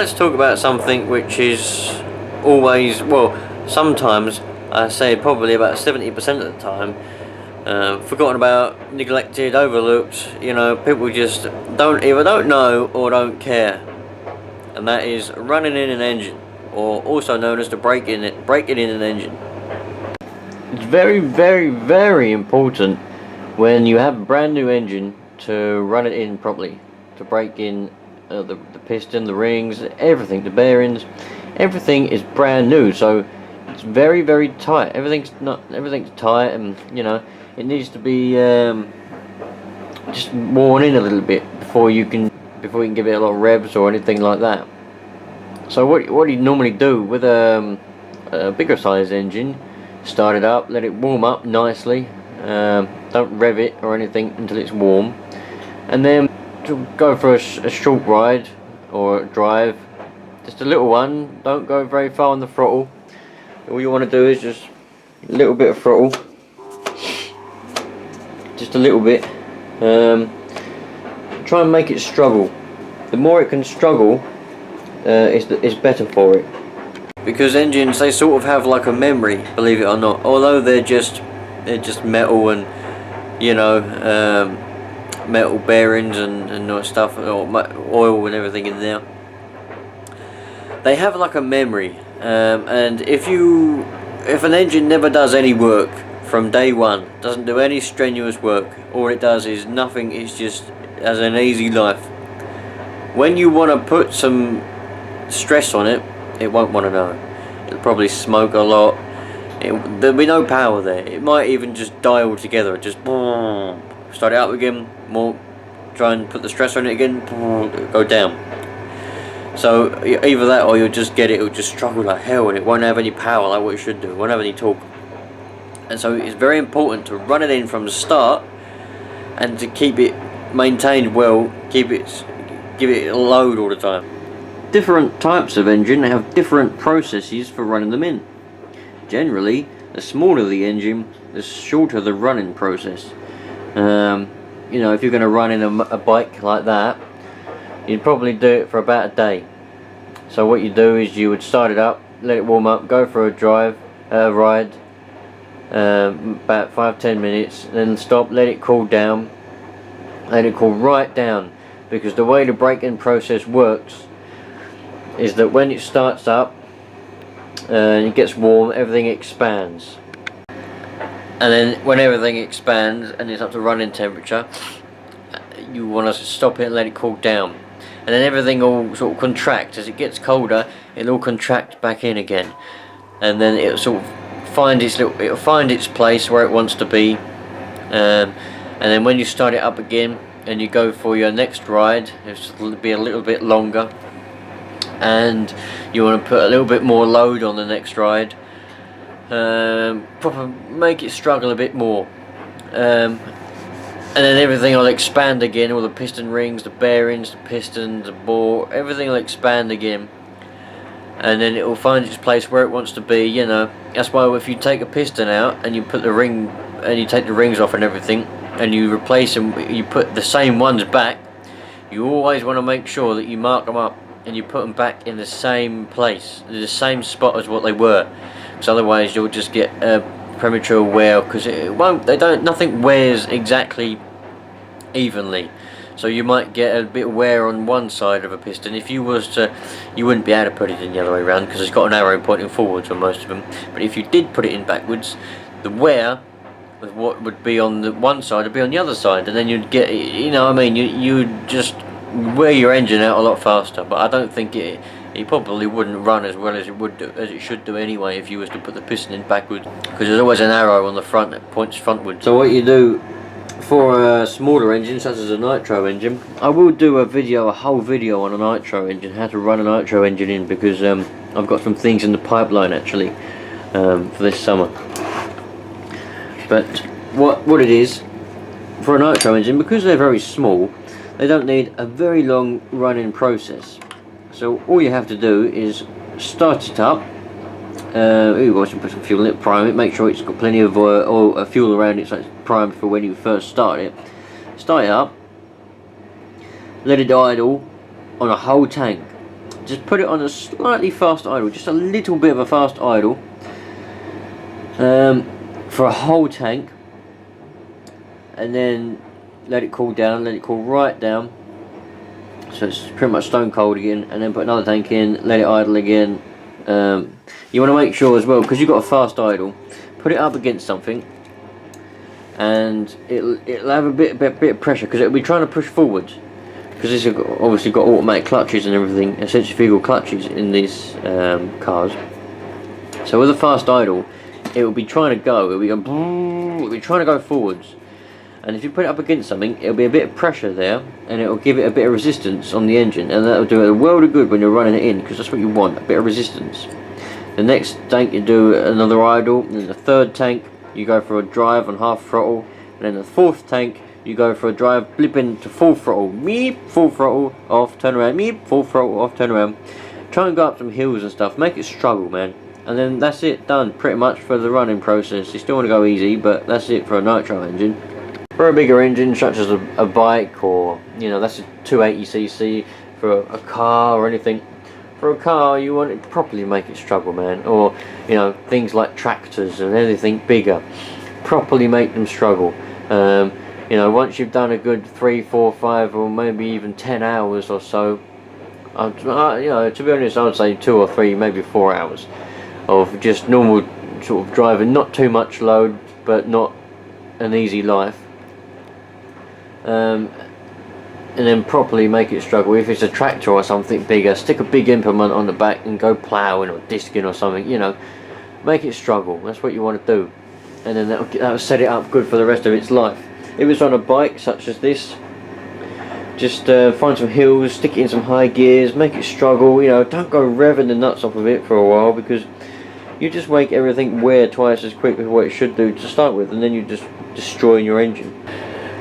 let's talk about something which is always, well, sometimes, I say probably about 70% of the time, forgotten about, neglected, overlooked. You know, people just either don't know or don't care, and that is running in an engine, or also known as the breaking in an engine. It's very, very, very important when you have a brand new engine to run it in properly, to break in the piston, the rings, everything, the bearings, everything is brand new. So it's very, very tight. Everything's tight, and you know it needs to be just worn in a little bit before you can give it a lot of revs or anything like that. So what you normally do with a bigger size engine, start it up, let it warm up nicely. Don't rev it or anything until it's warm, and then to go for a short ride or a drive, just a little one. Don't go very far on the throttle. All you want to do is just a little bit of throttle, just a little bit. Try and make it struggle. The more it can struggle, is better for it. Because engines, they sort of have like a memory, believe it or not. Although they're just metal and, you know, metal bearings and stuff, or oil and everything in there. They have like a memory, and if an engine never does any work from day one, doesn't do any strenuous work, all it does is nothing, it's just has an easy life. When you want to put some stress on it, it won't want to know. It'll probably smoke a lot. There'll be no power there. It might even just die altogether. Just start it up again, try and put the stress on it again, go down. So either that, or you'll just get it'll just struggle like hell, and it won't have any power like what it should do. It won't have any torque. And so it's very important to run it in from the start, and to keep it maintained well, give it a load all the time. Different types of engine have different processes for running them in. Generally, the smaller the engine, the shorter the running process. You know, if you're going to run in a bike like that, you'd probably do it for about a day. So what you do is you would start it up, let it warm up, go for a ride, about 5-10 minutes, then stop, let it cool down, let it cool right down. Because the way the braking process works is that when it starts up and it gets warm, everything expands. And then when everything expands and it's up to running temperature, you want to stop it and let it cool down. And then everything will sort of contract. As it gets colder, it'll all contract back in again. And then it'll sort of find its place where it wants to be. And then when you start it up again and you go for your next ride, it'll be a little bit longer. And you want to put a little bit more load on the next ride. Make it struggle a bit more, and then everything will expand again. All the piston rings, the bearings, the pistons, the bore, everything will expand again, and then it will find its place where it wants to be. You know, that's why if you take a piston out and you put the ring and you take the rings off and everything, and you replace them, you put the same ones back. You always want to make sure that you mark them up and you put them back in the same place, the same spot as what they were. Because otherwise you'll just get premature wear, because nothing wears exactly evenly. So you might get a bit of wear on one side of a piston. If you wouldn't be able to put it in the other way around, because it's got an arrow pointing forwards on most of them. But if you did put it in backwards, the wear with what would be on the one side would be on the other side, and then you'd get, you know what I mean, you'd just wear your engine out a lot faster. But I don't think it probably wouldn't run as well as it should do anyway if you was to put the piston in backwards, because there's always an arrow on the front that points frontwards. So what you do for a smaller engine such as a Nitro engine, I will do a whole video on a Nitro engine, how to run a Nitro engine in, because I've got some things in the pipeline actually for this summer. But what it is for a Nitro engine, because they're very small, they don't need a very long running process. So all you have to do is start it up. You should put some fuel in it, prime it, make sure it's got plenty of fuel around it so it's primed for when you first start it. Start it up, let it idle on a whole tank. just put it on a slightly fast idle, just a little bit of a fast idle, for a whole tank, and then let it cool down, let it cool right down, so it's pretty much stone cold again, and then put another tank in, let it idle again. You want to make sure as well, because you've got a fast idle, put it up against something, and it'll have a bit of pressure, because it'll be trying to push forwards, because this has obviously got automatic clutches and everything, centrifugal clutches in these cars. So with a fast idle, it will be trying to go, it'll be trying to go forwards. And if you put it up against something, it'll be a bit of pressure there, and it'll give it a bit of resistance on the engine, and that'll do it a world of good when you're running it in, because that's what you want, a bit of resistance. The next tank you do another idle, and then the third tank you go for a drive on half throttle, and then the fourth tank you go for a drive, blip into full throttle, meep, full throttle, off, turn around, meep, full throttle, off, turn around. Try and go up some hills and stuff, make it struggle, man. And then that's it, done pretty much for the running process. You still want to go easy, but that's it for a nitro engine. For a bigger engine, such as a bike, or you know, that's a 280cc, for a car or anything. For a car, you want it to properly make it struggle, man. Or you know, things like tractors and anything bigger, properly make them struggle. You know, once you've done a good 3, 4, 5, or maybe even 10 hours or so, you know, to be honest, I would say 2 or 3, maybe 4 hours of just normal sort of driving, not too much load, but not an easy life. And then properly make it struggle. If it's a tractor or something bigger, stick a big implement on the back and go ploughing or disking or something, you know, make it struggle. That's what you want to do, and then that'll set it up good for the rest of its life. If it's on a bike such as this, just find some hills, stick it in some high gears, make it struggle, you know, don't go revving the nuts off of it for a while, because you just make everything wear twice as quick as what it should do to start with, and then you're just destroying your engine.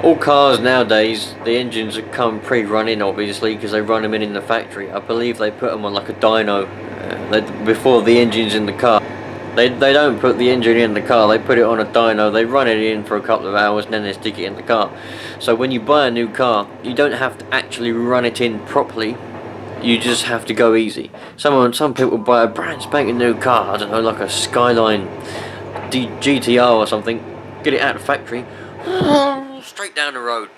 All cars nowadays, the engines have come pre-running, obviously, because they run them in the factory. I believe they put them on like a dyno before the engine's in the car. They don't put the engine in the car, they put it on a dyno, they run it in for a couple of hours, and then they stick it in the car. So when you buy a new car, you don't have to actually run it in properly, you just have to go easy. Some people buy a brand spanking new car, I don't know, like a Skyline GTR or something, get it out of the factory, straight down the road.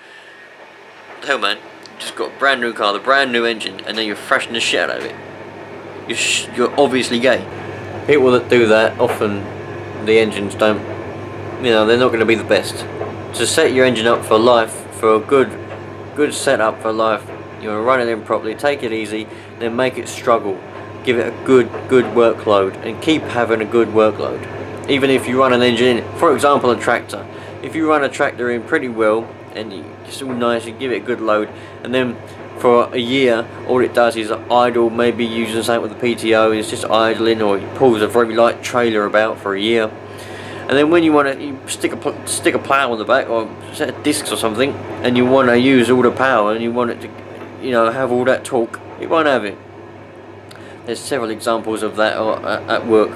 What the hell, man? You just got a brand new car, the brand new engine, and then you're thrashing the shit out of it. You're obviously gay. People that do that, often the engines don't, you know, they're not going to be the best. To set your engine up for life, for a good setup for life, you want to run it in properly, take it easy, then make it struggle. Give it a good workload, and keep having a good workload. Even if you run an engine in, for example a tractor. If you run a tractor in pretty well, and it's all nice, you give it a good load, and then for a year, all it does is idle, maybe using something with the PTO, it's just idling, or it pulls a very light trailer about for a year. And then when you want to, you stick a plough on the back, or a set of discs or something, and you want to use all the power, and you want it to, you know, have all that torque, it won't have it. There's several examples of that at work.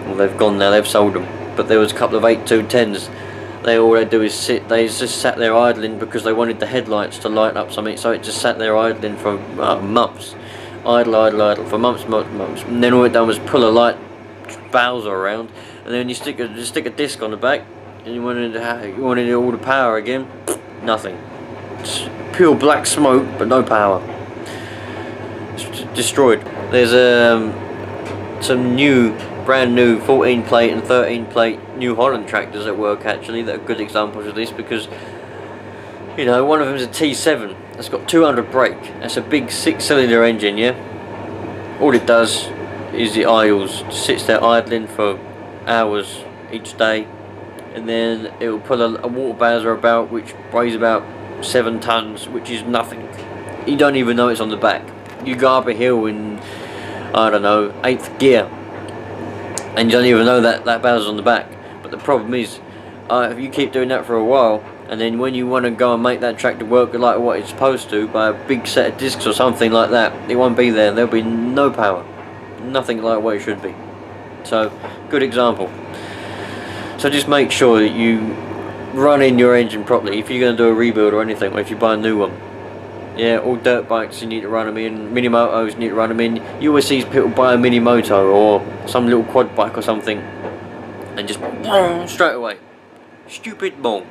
Well, they've gone now, they've sold them. But there was a couple of 8210s. All they do is sit, they just sat there idling because they wanted the headlights to light up something, so it just sat there idling for months. Idle for months. And then all it done was pull a light Bowser around, and then you stick a disc on the back, and you wanted all the power again, nothing. It's pure black smoke, but no power. It's destroyed. There's some brand new 14 plate and 13 plate New Holland tractors at work actually that are good examples of this, because you know, one of them is a T7 that's got 200 brake. That's a big 6-cylinder engine, yeah. All it does is it idles, sits there idling for hours each day, and then it will pull a water bowser about which weighs about 7 tons, which is nothing. You don't even know it's on the back. You go up a hill in, I don't know, 8th gear, and you don't even know that bowser's on the back. But the problem is, if you keep doing that for a while, and then when you want to go and make that tractor work like what it's supposed to, by a big set of discs or something like that, it won't be there. There'll be no power, nothing like what it should be. So, good example. So just make sure that you run in your engine properly if you're going to do a rebuild or anything, or if you buy a new one. Yeah, all dirt bikes you need to run them in, mini motos you need to run them in. You always see people buy a mini moto or some little quad bike or something and just straight away. Stupid mong.